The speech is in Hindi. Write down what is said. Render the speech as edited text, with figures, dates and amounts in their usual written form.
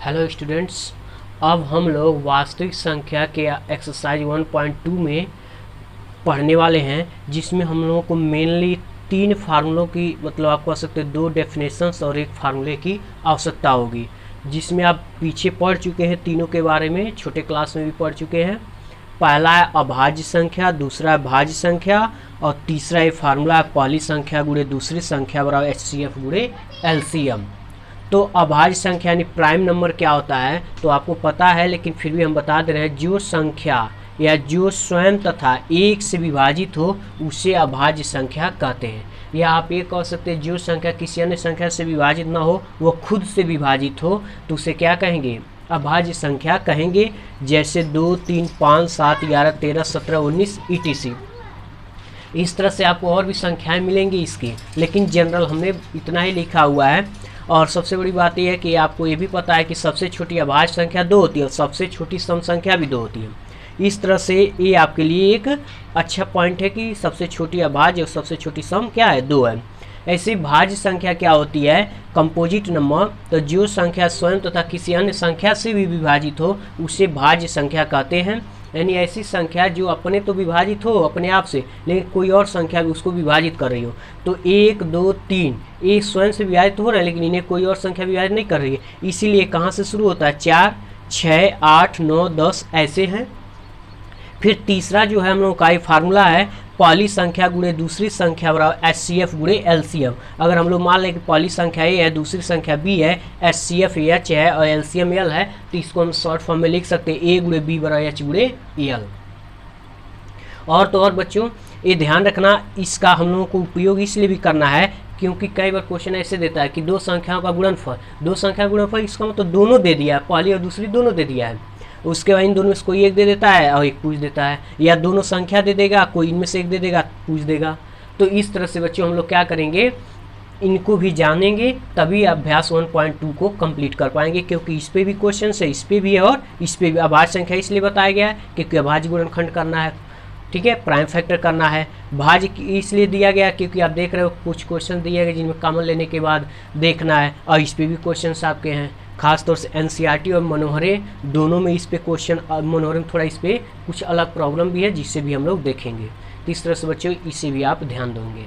हेलो स्टूडेंट्स, अब हम लोग वास्तविक संख्या के एक्सरसाइज 1.2 में पढ़ने वाले हैं, जिसमें हम लोगों को मेनली तीन फार्मूलों की मतलब आप कह सकते हैं दो डेफिनेशंस और एक फार्मूले की आवश्यकता होगी, जिसमें आप पीछे पढ़ चुके हैं तीनों के बारे में, छोटे क्लास में भी पढ़ चुके हैं। पहला है अभाज्य संख्या, दूसरा है भाज्य संख्या और तीसरा ये फार्मूला है पहली संख्या गुणे दूसरी संख्या बराबर HCF गुणे LCM। तो अभाज्य संख्या यानी प्राइम नंबर क्या होता है तो आपको पता है, लेकिन फिर भी हम बता दे रहे हैं, जो संख्या या जो स्वयं तथा एक से विभाजित हो उसे अभाज्य संख्या कहते हैं। या आप ये कह सकते हैं जो संख्या किसी अन्य संख्या से विभाजित ना हो, वो खुद से विभाजित हो, तो उसे क्या कहेंगे? अभाज्य संख्या कहेंगे। जैसे 2, 3, 5, 7, 11, 13, 17, 19 ETC। इस तरह से आपको और भी संख्याएं मिलेंगी इसकी, लेकिन जनरल हमने इतना ही लिखा हुआ है। और सबसे बड़ी बात यह है कि आपको ये भी पता है कि सबसे छोटी अभाज्य संख्या 2 होती है और सबसे छोटी सम संख्या भी 2 होती है। इस तरह से ये आपके लिए एक अच्छा पॉइंट है कि सबसे छोटी अभाज्य और सबसे छोटी सम क्या है? 2 है। ऐसे भाज्य संख्या क्या होती है? Composite number. तो जो संख्या स्वयं तथा किसी अन्य संख्या से भी विभाजित हो उसे भाज्य संख्या कहते हैं। यानी ऐसी संख्या जो अपने तो विभाजित हो अपने आप से, लेकिन कोई और संख्या भी उसको विभाजित कर रही हो। तो 1, 2, 3 ये स्वयं से विभाजित हो रहा है, लेकिन इन्हें कोई और संख्या विभाजित नहीं कर रही है। इसीलिए कहाँ से शुरू होता है? 4, 6, 8, 9, 10 ऐसे हैं। फिर तीसरा जो है हम लोगों का फार्मूला है पहली संख्या गुणे दूसरी संख्या बराबर HCF गुणे LCM। अगर हम लोग मान लें कि पहली संख्या A है, दूसरी संख्या B है, HCF H है और LCM L है, तो इसको हम शॉर्ट फॉर्म में लिख सकते हैं A गुणे B बराबर H गुणे L। और तो और बच्चों ये ध्यान रखना, इसका हम लोगों को उपयोग इसलिए भी करना है क्योंकि कई बार क्वेश्चन ऐसे देता है कि दो संख्याओं का गुणनफल, दो संख्या गुणनफल, इसका मतलब दोनों दे दिया है, पहली और दूसरी दोनों दे दिया है। उसके बाद इन दोनों में से कोई एक दे देता है और एक पूछ देता है, या दोनों संख्या दे देगा, कोई इनमें से एक दे देगा, पूछ देगा। तो इस तरह से बच्चों हम लोग क्या करेंगे, इनको भी जानेंगे तभी अभ्यास 1.2 को कंप्लीट कर पाएंगे, क्योंकि इस पे भी क्वेश्चन है, इस पे भी है और इस पे भी। अभाज्य संख्या इसलिए बताया गया है क्योंकि अभाज्य गुणनखंड करना है, ठीक है, प्राइम फैक्टर करना है। भाज्य इसलिए दिया गया क्योंकि आप देख रहे हो कुछ क्वेश्चन दिए गए जिनमें कॉमन लेने के बाद देखना है, और इस पे भी क्वेश्चन आपके हैं, खासतौर से NCERT और मनोहरे दोनों में इस पे क्वेश्चन। मनोहरे में थोड़ा इस पे कुछ अलग प्रॉब्लम भी है जिससे भी हम लोग देखेंगे। तो इस तरह से बच्चों इसे भी आप ध्यान देंगे।